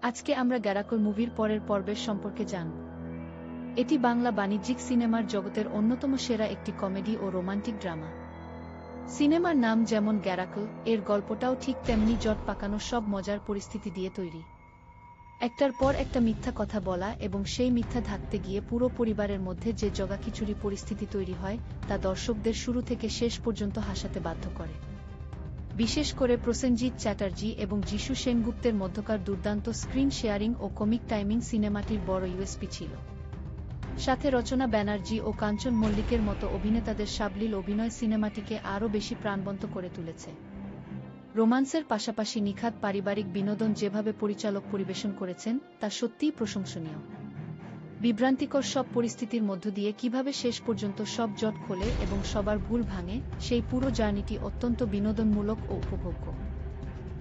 আজকে আমরা গ্যারাকল মুভির পরের পর্বের সম্পর্কে জানব। এটি বাংলা বাণিজ্যিক সিনেমার জগতের অন্যতম সেরা একটি কমেডি ও রোমান্টিক ড্রামা। সিনেমার নাম যেমন গ্যারাকল, এর গল্পটাও ঠিক তেমনি জট পাকানো সব মজার পরিস্থিতি দিয়ে তৈরি। একটার পর একটা মিথ্যা কথা বলা এবং সেই মিথ্যা ঢাকতে গিয়ে পুরো পরিবারের মধ্যে যে জগাখিচুড়ি পরিস্থিতি তৈরি হয় তা দর্শকদের শুরু থেকে শেষ পর্যন্ত হাসাতে বাধ্য করে। বিশেষ করে প্রসেনজিৎ চ্যাটার্জি এবং যিশু সেনগুপ্তের মধ্যকার দুর্দান্ত স্ক্রিন শেয়ারিং ও কমিক টাইমিং সিনেমাটির বড় ইউএসপি ছিল। সাথে রচনা ব্যানার্জি ও কাঞ্চন মল্লিকের মতো অভিনেতাদের সাবলীল অভিনয় সিনেমাটিকে আরও বেশি প্রাণবন্ত করে তুলেছে। রোমান্সের পাশাপাশি নিখাত পারিবারিক বিনোদন যেভাবে পরিচালক পরিবেশন করেছেন তা সত্যিই প্রশংসনীয়। বিভ্রান্তিকর সব পরিস্থিতির মধ্য দিয়ে কিভাবে শেষ পর্যন্ত সব জট খোলে এবং সবার ভুল ভাঙে, সেই পুরো জার্নিটি অত্যন্ত বিনোদনমূলক ও উপভোগ্য।